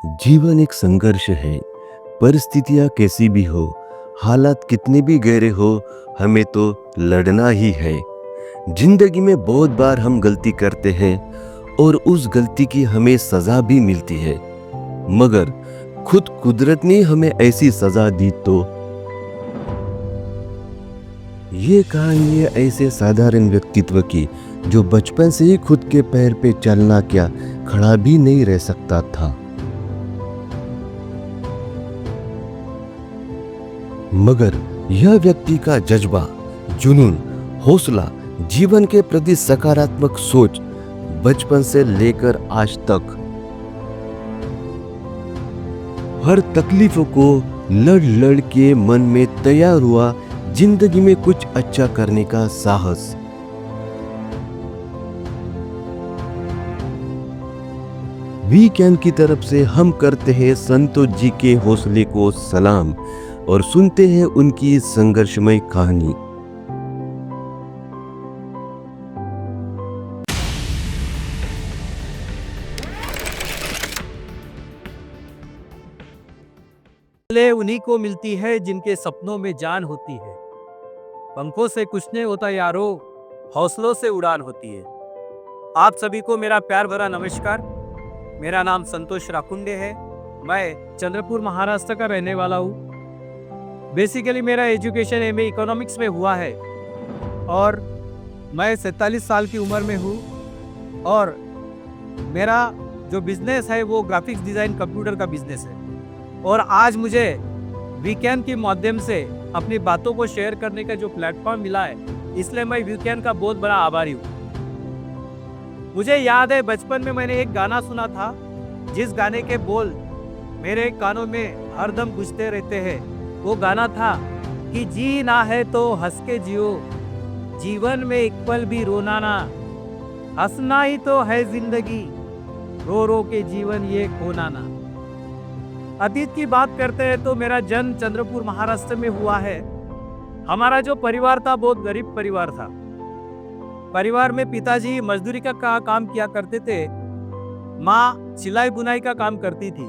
जीवन एक संघर्ष है। परिस्थितियां कैसी भी हो, हालात कितने भी गहरे हो, हमें तो लड़ना ही है। जिंदगी में बहुत बार हम गलती करते हैं और उस गलती की हमें सजा भी मिलती है। मगर खुद कुदरत ने हमें ऐसी सजा दी तो ये कहानी है ऐसे साधारण व्यक्तित्व की जो बचपन से ही खुद के पैर पे चलना क्या खड़ा भी नहीं रह सकता था। मगर यह व्यक्ति का जज्बा, जुनून, हौसला, जीवन के प्रति सकारात्मक सोच बचपन से लेकर आज तक हर तकलीफों को लड़ लड़ के मन में तैयार हुआ जिंदगी में कुछ अच्छा करने का साहस। वीकेंड की तरफ से हम करते हैं संतोष जी के हौसले को सलाम और सुनते हैं उनकी संघर्षमय कहानी। ले उन्हीं को मिलती है जिनके सपनों में जान होती है। पंखों से कुछ नहीं होता यारो, हौसलों से उड़ान होती है। आप सभी को मेरा प्यार भरा नमस्कार। मेरा नाम संतोष राकुंडे है। मैं चंद्रपुर महाराष्ट्र का रहने वाला हूँ। बेसिकली मेरा एजुकेशन एमए इकोनॉमिक्स में हुआ है और मैं 47 साल की उम्र में हूँ और मेरा जो बिजनेस है वो ग्राफिक्स डिज़ाइन कंप्यूटर का बिजनेस है। और आज मुझे वीकेंड के माध्यम से अपनी बातों को शेयर करने का जो प्लेटफॉर्म मिला है, इसलिए मैं वीकेंड का बहुत बड़ा आभारी हूँ। मुझे याद है बचपन में मैंने एक गाना सुना था, जिस गाने के बोल मेरे कानों में हरदम गूंजते रहते हैं। वो गाना था कि जीना है तो हंस के जियो, जीवन में एक पल भी रोना ना, हंसना ही तो है जिंदगी, रो रो के जीवन ये खोना ना। अतीत की बात करते हैं तो मेरा जन्म चंद्रपुर महाराष्ट्र में हुआ है। हमारा जो परिवार था बहुत गरीब परिवार था। परिवार में पिताजी मजदूरी का काम किया करते थे, माँ सिलाई बुनाई का काम करती थी।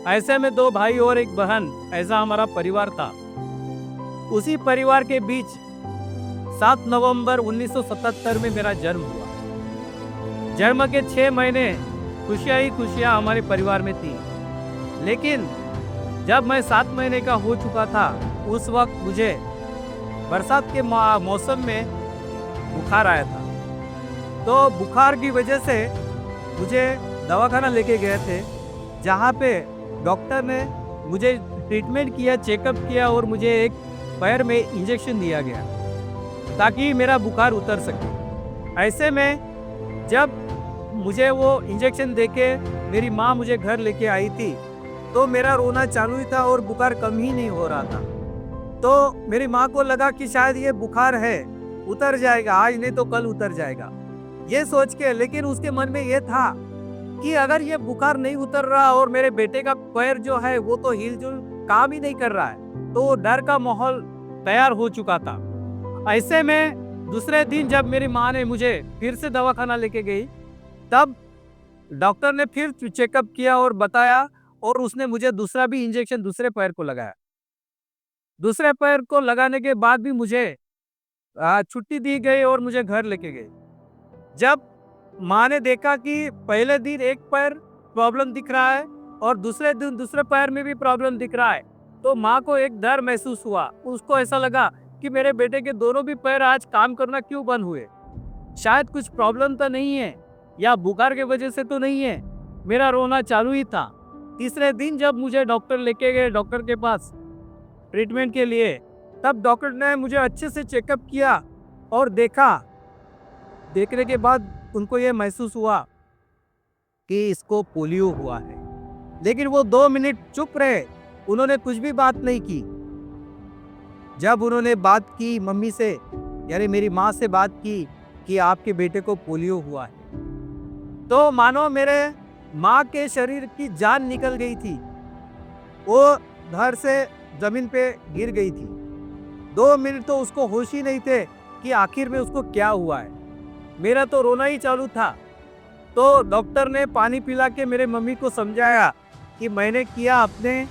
ऐसे में 2 भाई और एक बहन, ऐसा हमारा परिवार था। उसी परिवार के बीच 7 नवंबर 1977 में मेरा जन्म हुआ। जन्म के 6 महीने खुशियां ही खुशियां हमारे परिवार में थी। लेकिन जब मैं 7 महीने का हो चुका था, उस वक्त मुझे बरसात के मौसम में बुखार आया था। तो बुखार की वजह से मुझे दवाखाना लेके गए थे, जहाँ पे डॉक्टर ने मुझे ट्रीटमेंट किया, चेकअप किया और मुझे एक पैर में इंजेक्शन दिया गया ताकि मेरा बुखार उतर सके। ऐसे में जब मुझे वो इंजेक्शन देके मेरी माँ मुझे घर लेके आई थी, तो मेरा रोना चालू ही था और बुखार कम ही नहीं हो रहा था। तो मेरी माँ को लगा कि शायद ये बुखार है, उतर जाएगा, आज नहीं तो कल उतर जाएगा, ये सोच के। लेकिन उसके मन में ये था कि अगर ये बुखार नहीं उतर रहा और मेरे बेटे का पैर जो है वो तो हिलजुल काम ही नहीं कर रहा है, तो डर का माहौल तैयार हो चुका था। ऐसे में दूसरे दिन जब मेरी माँ ने मुझे फिर से दवाखाना लेके गई, तब डॉक्टर ने फिर चेकअप किया और बताया, और उसने मुझे दूसरा भी इंजेक्शन दूसरे पैर को लगाया। दूसरे पैर को लगाने के बाद भी मुझे छुट्टी दी गई और मुझे घर लेके गए। जब माँ ने देखा कि पहले दिन एक पैर प्रॉब्लम दिख रहा है और दूसरे दिन दूसरे पैर में भी प्रॉब्लम दिख रहा है, तो माँ को एक डर महसूस हुआ। उसको ऐसा लगा कि मेरे बेटे के दोनों भी पैर आज काम करना क्यों बंद हुए, शायद कुछ प्रॉब्लम तो नहीं है या बुखार के वजह से तो नहीं है। मेरा रोना चालू ही था। तीसरे दिन जब मुझे डॉक्टर लेके गए, डॉक्टर के पास ट्रीटमेंट के लिए, तब डॉक्टर ने मुझे अच्छे से चेकअप किया और देखने के बाद उनको ये महसूस हुआ कि इसको पोलियो हुआ है। लेकिन वो 2 मिनट चुप रहे, उन्होंने कुछ भी बात नहीं की। जब उन्होंने बात की मम्मी से, यानी मेरी माँ से बात की कि आपके बेटे को पोलियो हुआ है, तो मानो मेरे माँ के शरीर की जान निकल गई थी। वो धड़ से जमीन पे गिर गई थी। 2 मिनट तो उसको होश ही नहीं थे कि आखिर में उसको क्या हुआ है। मेरा तो रोना ही चालू था। तो डॉक्टर ने पानी पिला के मेरे मम्मी को समझाया कि मैंने किया अपने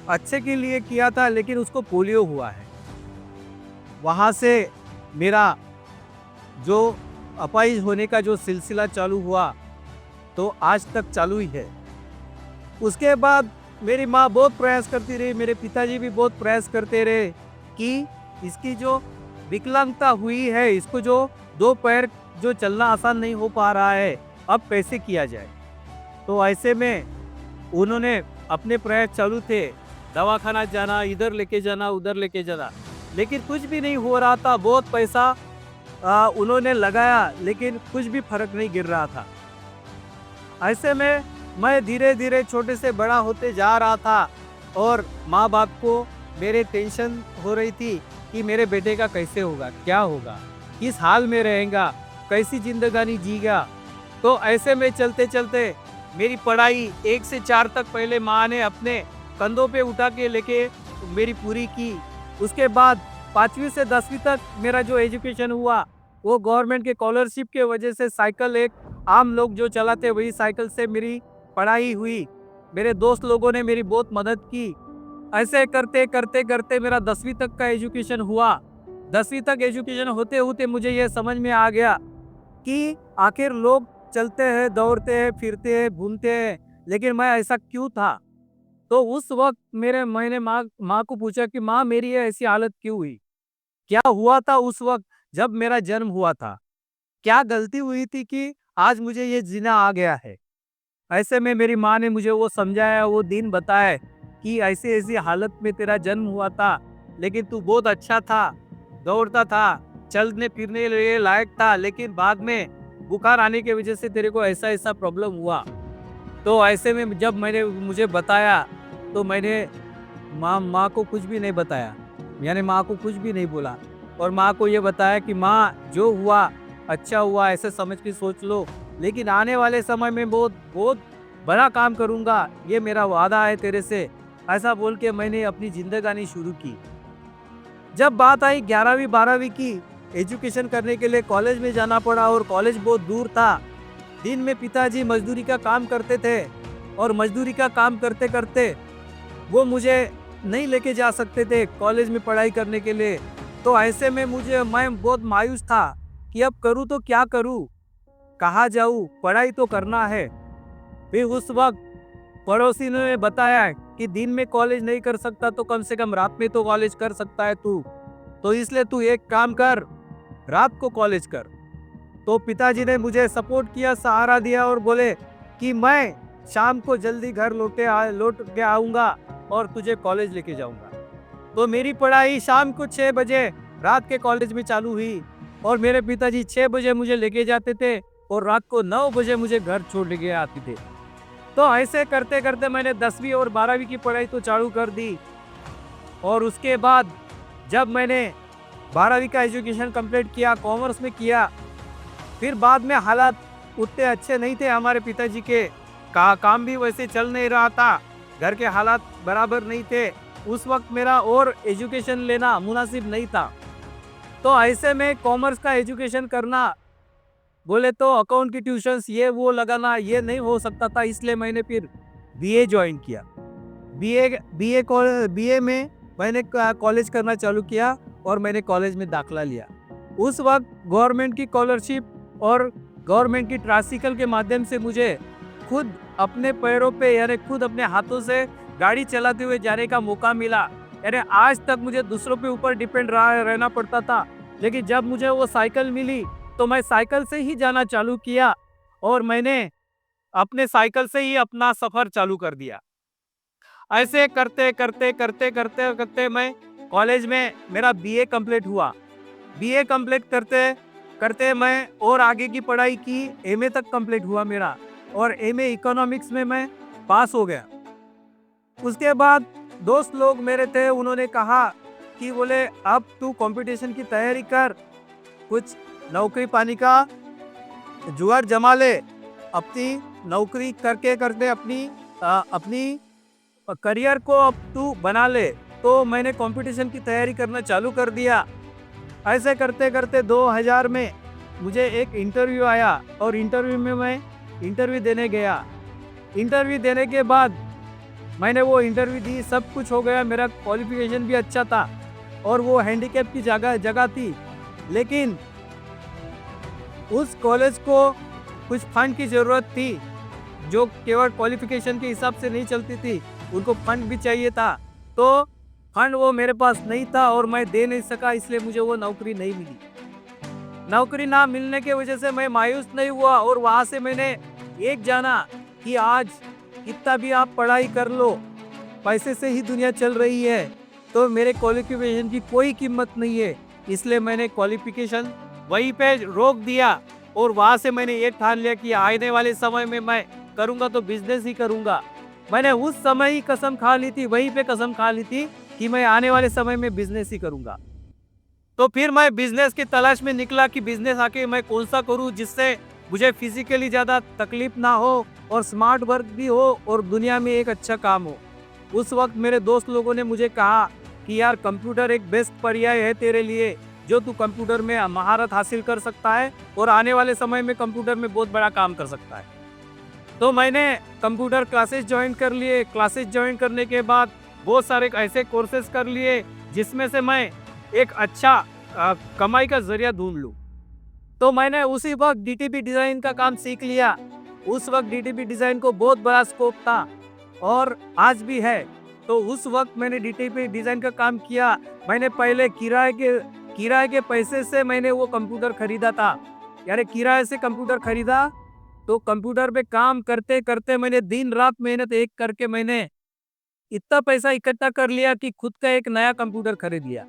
अच्छे के लिए किया था, लेकिन उसको पोलियो हुआ है। वहाँ से मेरा जो अपाहिज होने का जो सिलसिला चालू हुआ, तो आज तक चालू ही है। उसके बाद मेरी माँ बहुत प्रयास करती रही, मेरे पिताजी भी बहुत प्रयास करते रहे कि इसकी जो विकलांगता हुई है, इसको जो 2 पैर जो चलना आसान नहीं हो पा रहा है, अब कैसे किया जाए। तो ऐसे में उन्होंने अपने प्रयास चालू थे, दवाखाना जाना, इधर लेके जाना, उधर लेके जाना, लेकिन कुछ भी नहीं हो रहा था। बहुत पैसा उन्होंने लगाया, लेकिन कुछ भी फर्क नहीं गिर रहा था। ऐसे में मैं धीरे धीरे छोटे से बड़ा होते जा रहा था और माँ बाप को मेरे टेंशन हो रही थी कि मेरे बेटे का कैसे होगा, क्या होगा, किस हाल में रहेगा, कैसी जिंदगानी जीगा। तो ऐसे में चलते चलते मेरी पढ़ाई 1 से 4 तक पहले माँ ने अपने कंधों पे उठा के लेके मेरी पूरी की। उसके बाद 5वीं से 10वीं तक मेरा जो एजुकेशन हुआ, वो गवर्नमेंट के स्कॉलरशिप के वजह से साइकिल, एक आम लोग जो चलाते वही साइकिल से मेरी पढ़ाई हुई। मेरे दोस्त लोगों ने मेरी बहुत मदद की। ऐसे करते करते करते मेरा 10वीं तक का एजुकेशन हुआ। 10वीं तक एजुकेशन होते होते मुझे ये समझ में आ गया कि आखिर लोग चलते हैं, दौड़ते हैं, फिरते हैं, घूमते हैं, लेकिन मैं ऐसा क्यों था। तो उस वक्त मैंने माँ को पूछा कि माँ, मेरी ये ऐसी हालत क्यों हुई, क्या हुआ था उस वक्त जब मेरा जन्म हुआ था, क्या गलती हुई थी कि आज मुझे ये जीना आ गया है। ऐसे में मेरी माँ ने मुझे वो समझाया, वो दिन बताए कि ऐसी ऐसी हालत में तेरा जन्म हुआ था, लेकिन तू बहुत अच्छा था, दौड़ता था, चलने फिरने के लिए लायक था, लेकिन बाद में बुखार आने की वजह से तेरे को ऐसा ऐसा प्रॉब्लम हुआ। तो ऐसे में जब मैंने मुझे बताया, तो मैंने माँ को कुछ भी नहीं बताया, यानी माँ को कुछ भी नहीं बोला, और माँ को ये बताया कि माँ, जो हुआ अच्छा हुआ, ऐसे समझ के सोच लो, लेकिन आने वाले समय में बहुत बहुत बड़ा काम करूँगा, ये मेरा वादा है तेरे से। ऐसा बोल के मैंने अपनी जिंदगानी शुरू की। जब बात आई 11वीं 12वीं की, एजुकेशन करने के लिए कॉलेज में जाना पड़ा, और कॉलेज बहुत दूर था। दिन में पिताजी मजदूरी का काम करते थे, और मजदूरी का काम करते करते वो मुझे नहीं लेके जा सकते थे कॉलेज में पढ़ाई करने के लिए। तो ऐसे में मैं बहुत मायूस था कि अब करूँ तो क्या करूँ, कहाँ जाऊँ, पढ़ाई तो करना है। फिर उस वक्त पड़ोसी ने बताया कि दिन में कॉलेज नहीं कर सकता तो कम से कम रात में तो कॉलेज कर सकता है तू, तो इसलिए तू एक काम कर, रात को कॉलेज कर। तो पिताजी ने मुझे सपोर्ट किया, सहारा दिया, और बोले कि मैं शाम को जल्दी घर लौट के आऊँगा और तुझे कॉलेज लेके जाऊँगा। तो मेरी पढ़ाई शाम को 6 बजे रात के कॉलेज में चालू हुई, और मेरे पिताजी 6 बजे मुझे लेके जाते थे और रात को 9 बजे मुझे घर छोड़ के आते थे। तो ऐसे करते करते मैंने 10वीं और 12वीं की पढ़ाई तो चालू कर दी, और उसके बाद जब मैंने 12वीं का एजुकेशन कंप्लीट किया, कॉमर्स में किया, फिर बाद में हालात उतने अच्छे नहीं थे हमारे पिताजी के, काम भी वैसे चल नहीं रहा था, घर के हालात बराबर नहीं थे। उस वक्त मेरा और एजुकेशन लेना मुनासिब नहीं था। तो ऐसे में कॉमर्स का एजुकेशन करना, बोले तो अकाउंट की ट्यूशन्स ये वो लगाना, ये नहीं हो सकता था, इसलिए मैंने फिर बीए ज्वाइन किया। बीए में मैंने कॉलेज करना चालू किया, और मैंने कॉलेज में दाखिला लिया। उस वक्त गवर्नमेंट की स्कॉलरशिप और गवर्नमेंट की ट्रांसिकल के माध्यम से मुझे खुद अपने पैरों पे, यानी खुद अपने हाथों से गाड़ी चलाते हुए जाने का मौका मिला। यानी आज तक मुझे दूसरों पे ऊपर डिपेंड रहना पड़ता था, लेकिन जब मुझे वो साइकिल मिली तो मैं साइकिल से ही जाना चालू किया, और मैंने अपने साइकिल से ही अपना सफर चालू कर दिया। ऐसे करते करते करते करते करते मैं कॉलेज में मेरा बीए कंप्लीट हुआ। बीए कंप्लीट करते करते मैं और आगे की पढ़ाई की, एमए तक कंप्लीट हुआ मेरा, और एमए इकोनॉमिक्स में मैं पास हो गया। उसके बाद दोस्त लोग मेरे थे, उन्होंने कहा कि बोले अब तू कंपटीशन की तैयारी कर, कुछ नौकरी पानी का जुगाड़ जमा ले, अपनी नौकरी करके करते अपनी करियर को अब तू बना ले। तो मैंने कंपटीशन की तैयारी करना चालू कर दिया। ऐसे करते करते 2000 में मुझे एक इंटरव्यू आया, और इंटरव्यू में मैं इंटरव्यू देने गया। इंटरव्यू देने के बाद मैंने वो इंटरव्यू दी, सब कुछ हो गया, मेरा क्वालिफिकेशन भी अच्छा था और वो हैंडीकैप की जगह जगह थी। लेकिन उस कॉलेज को कुछ फंड की ज़रूरत थी, जो केवल क्वालिफिकेशन के हिसाब से नहीं चलती थी, उनको फंड भी चाहिए था। तो फंड वो मेरे पास नहीं था और मैं दे नहीं सका, इसलिए मुझे वो नौकरी नहीं मिली। नौकरी ना मिलने की वजह से मैं मायूस नहीं हुआ और वहाँ से मैंने एक जाना कि आज कितना भी आप पढ़ाई कर लो, पैसे से ही दुनिया चल रही है, तो मेरे क्वालिफिकेशन की कोई कीमत नहीं है। इसलिए मैंने क्वालिफिकेशन वहीं पे रोक दिया और वहाँ से मैंने ये ठान लिया कि आने वाले समय में मैं करूँगा तो बिजनेस ही करूँगा। मैंने उस समय ही कसम खा ली थी, वहीं पे कसम खा ली थी कि मैं आने वाले समय में बिजनेस ही करूँगा। तो फिर मैं बिजनेस की तलाश में निकला कि बिजनेस आके मैं कौन सा करूं जिससे मुझे फिजिकली ज़्यादा तकलीफ ना हो और स्मार्ट वर्क भी हो और दुनिया में एक अच्छा काम हो। उस वक्त मेरे दोस्त लोगों ने मुझे कहा कि यार कंप्यूटर एक बेस्ट पर्याय है तेरे लिए, जो तू कंप्यूटर में महारत हासिल कर सकता है और आने वाले समय में कंप्यूटर में बहुत बड़ा काम कर सकता है। तो मैंने कंप्यूटर क्लासेस ज्वाइन कर लिए। क्लासेस ज्वाइन करने के बाद बहुत सारे ऐसे कोर्सेज कर लिए जिसमें से मैं एक अच्छा कमाई का जरिया ढूंढ लूँ। तो मैंने उसी वक्त डीटीपी डिज़ाइन का काम सीख लिया। उस वक्त डीटीपी डिज़ाइन को बहुत बड़ा स्कोप था और आज भी है। तो उस वक्त मैंने डीटीपी डिज़ाइन का काम किया। मैंने पहले किराए के पैसे से मैंने वो कंप्यूटर खरीदा था। यानी किराए से कंप्यूटर खरीदा, तो कंप्यूटर पे काम करते करते मैंने दिन रात मेहनत एक करके मैंने इतना पैसा इकट्ठा कर लिया कि खुद का एक नया कंप्यूटर खरीद लिया।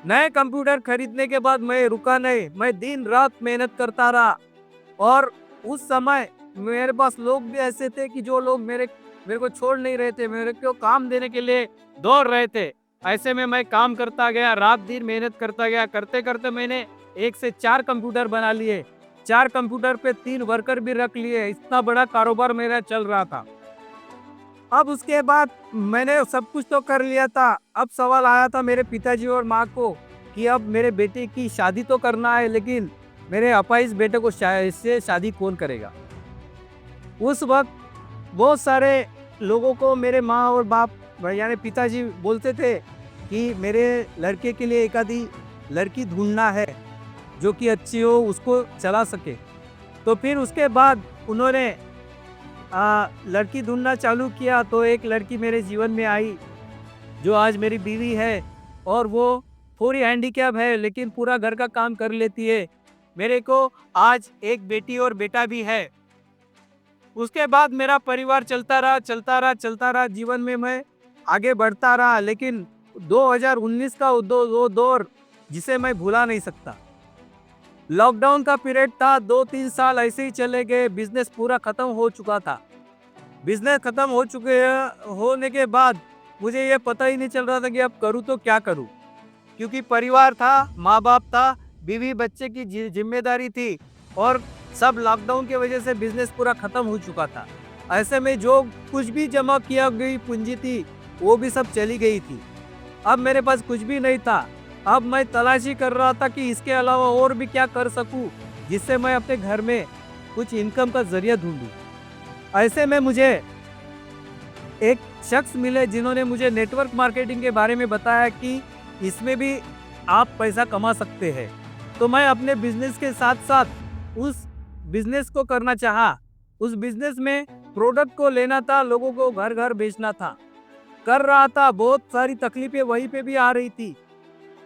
नए कंप्यूटर खरीदने के बाद मैं रुका नहीं, मैं दिन रात मेहनत करता रहा। और उस समय मेरे पास लोग भी ऐसे थे कि जो लोग मेरे को छोड़ नहीं रहे थे, मेरे को काम देने के लिए दौड़ रहे थे। ऐसे में मैं काम करता गया, रात दिन मेहनत करता गया। करते करते मैंने 1 से 4 कंप्यूटर बना लिए। 4 कंप्यूटर पे 3 वर्कर भी रख लिए। इतना बड़ा कारोबार मेरा चल रहा था। अब उसके बाद मैंने सब कुछ तो कर लिया था। अब सवाल आया था मेरे पिताजी और माँ को कि अब मेरे बेटे की शादी तो करना है, लेकिन मेरे अपाहिज बेटे को इससे शादी कौन करेगा। उस वक्त बहुत सारे लोगों को मेरे माँ और बाप यानी पिताजी बोलते थे कि मेरे लड़के के लिए एक आधी लड़की ढूंढना है जो कि अच्छी हो, उसको चला सके। तो फिर उसके बाद उन्होंने लड़की ढूंढना चालू किया। तो एक लड़की मेरे जीवन में आई जो आज मेरी बीवी है और वो थोड़ी हैंडीकैप है लेकिन पूरा घर का काम कर लेती है। मेरे को आज एक बेटी और बेटा भी है। उसके बाद मेरा परिवार चलता रहा। जीवन में मैं आगे बढ़ता रहा, लेकिन 2019 का वो दौर जिसे मैं भुला नहीं सकता। लॉकडाउन का पीरियड था, 2-3 साल ऐसे ही चले गए। बिजनेस पूरा खत्म हो चुका था। बिजनेस खत्म होने के बाद मुझे ये पता ही नहीं चल रहा था कि अब करूँ तो क्या करूँ, क्योंकि परिवार था, माँ बाप था, बीवी बच्चे की जिम्मेदारी थी और सब लॉकडाउन की वजह से बिजनेस पूरा खत्म हो चुका था। ऐसे में जो कुछ भी जमा किया गई पूंजी थी वो भी सब चली गई थी। अब मेरे पास कुछ भी नहीं था। अब मैं तलाशी कर रहा था कि इसके अलावा और भी क्या कर सकूं जिससे मैं अपने घर में कुछ इनकम का जरिया ढूंढूं। ऐसे में मुझे एक शख्स मिले जिन्होंने मुझे नेटवर्क मार्केटिंग के बारे में बताया कि इसमें भी आप पैसा कमा सकते हैं। तो मैं अपने बिजनेस के साथ साथ उस बिजनेस को करना चाहा। उस बिजनेस में प्रोडक्ट को लेना था, लोगों को घर घर बेचना था। कर रहा था, बहुत सारी तकलीफें वहीं पे भी आ रही थी।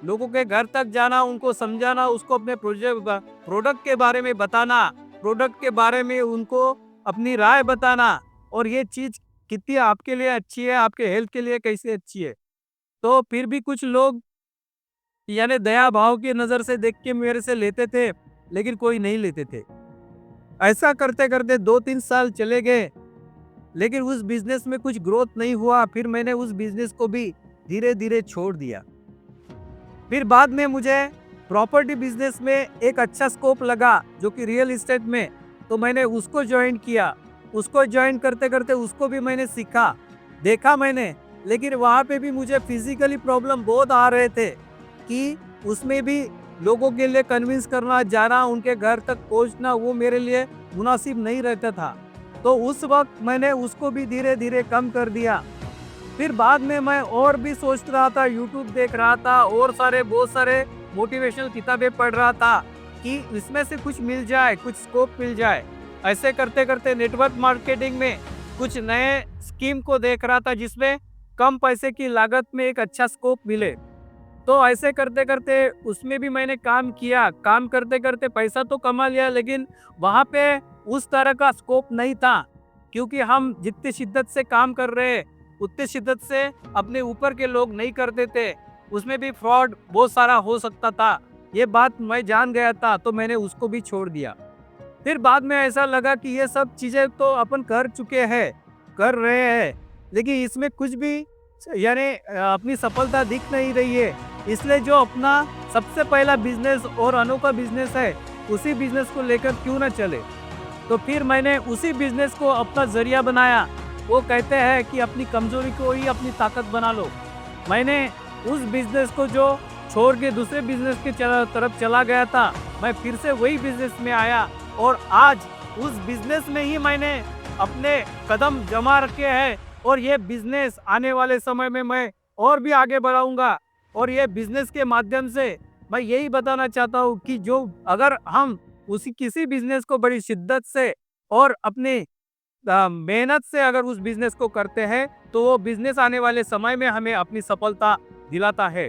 लोगों के घर तक जाना, उनको समझाना, उसको अपने प्रोडक्ट के बारे में बताना, प्रोडक्ट के बारे में उनको अपनी राय बताना और ये चीज़ कितनी आपके लिए अच्छी है, आपके हेल्थ के लिए कैसे अच्छी है। तो फिर भी कुछ लोग यानी दया भाव की नज़र से देख के मेरे से लेते थे, लेकिन कोई नहीं लेते थे। ऐसा करते करते 2-3 साल चले गए, लेकिन उस बिजनेस में कुछ ग्रोथ नहीं हुआ। फिर मैंने उस बिजनेस को भी धीरे धीरे छोड़ दिया। फिर बाद में मुझे प्रॉपर्टी बिजनेस में एक अच्छा स्कोप लगा जो कि रियल एस्टेट में, तो मैंने उसको ज्वाइन किया। उसको ज्वाइन करते करते उसको भी मैंने सीखा, देखा मैंने, लेकिन वहाँ पे भी मुझे फिजिकली प्रॉब्लम बहुत आ रहे थे कि उसमें भी लोगों के लिए कन्विंस करना, जाना, उनके घर तक पहुँचना, वो मेरे लिए मुनासिब नहीं रहता था। तो उस वक्त मैंने उसको भी धीरे धीरे कम कर दिया फिर बाद में मैं और भी सोच रहा था, यूट्यूब देख रहा था और बहुत सारे मोटिवेशनल किताबें पढ़ रहा था कि इसमें से कुछ मिल जाए, कुछ स्कोप मिल जाए। ऐसे करते करते नेटवर्क मार्केटिंग में कुछ नए स्कीम को देख रहा था जिसमें कम पैसे की लागत में एक अच्छा स्कोप मिले। तो ऐसे करते करते उसमें भी मैंने काम किया। काम करते करते पैसा तो कमा लिया, लेकिन वहाँ पे उस तरह का स्कोप नहीं था, क्योंकि हम जितनी शिद्दत से काम कर रहे हैं उतनी शिद्दत से अपने ऊपर के लोग नहीं करते थे। उसमें भी फ्रॉड बहुत सारा हो सकता था, ये बात मैं जान गया था, तो मैंने उसको भी छोड़ दिया। फिर बाद में ऐसा लगा कि ये सब चीज़ें तो अपन कर चुके हैं, कर रहे हैं, लेकिन इसमें कुछ भी यानी अपनी सफलता दिख नहीं रही है। इसलिए जो अपना सबसे पहला बिजनेस और अनोखा बिजनेस है, उसी बिजनेस को लेकर क्यों ना चले। तो फिर मैंने उसी बिजनेस को अपना जरिया बनाया। वो कहते हैं कि अपनी कमजोरी को ही अपनी ताकत बना लो। मैंने उस बिजनेस को जो छोड़ के दूसरे बिजनेस के तरफ चला गया था, मैं फिर से वही बिजनेस में आया और आज उस बिजनेस में ही मैंने अपने कदम जमा रखे हैं। और ये बिजनेस आने वाले समय में मैं और भी आगे बढ़ाऊंगा। और ये बिजनेस के माध्यम से मैं यही बताना चाहता हूँ कि जो अगर हम उसी किसी बिजनेस को बड़ी शिद्दत से और अपनी मेहनत से अगर उस बिजनेस को करते हैं, तो वो बिजनेस आने वाले समय में हमें अपनी सफलता दिलाता है।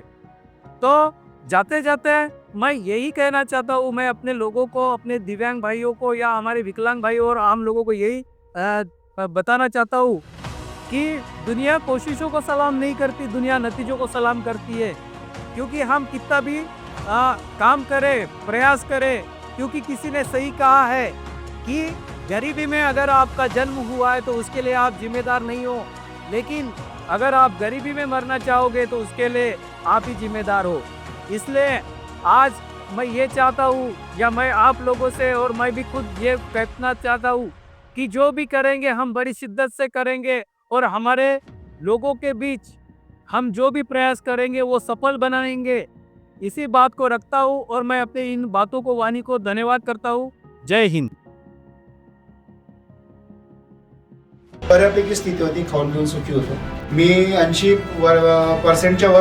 तो जाते जाते मैं यही कहना चाहता हूँ, मैं अपने लोगों को, अपने दिव्यांग भाइयों को या हमारे विकलांग भाई और आम लोगों को यही बताना चाहता हूँ कि दुनिया कोशिशों को सलाम नहीं करती, दुनिया नतीजों को सलाम करती है। क्योंकि हम कितना भी काम करें, प्रयास करें, क्योंकि किसी ने सही कहा है कि गरीबी में अगर आपका जन्म हुआ है तो उसके लिए आप जिम्मेदार नहीं हो, लेकिन अगर आप गरीबी में मरना चाहोगे तो उसके लिए आप ही जिम्मेदार हो। इसलिए आज मैं ये चाहता हूँ, या मैं आप लोगों से और मैं भी खुद ये कहना चाहता हूँ कि जो भी करेंगे हम बड़ी शिद्दत से करेंगे और हमारे लोगों के बीच हम जो भी प्रयास करेंगे वो सफल बनाएंगे। इसी बात को रखता हूँ और मैं अपने इन बातों को, वाणी को धन्यवाद करता हूँ। जय हिंद। बऱ्यापैकी स्थिती होती, खाऊन पिऊन सुखी होतो। मी 80% वर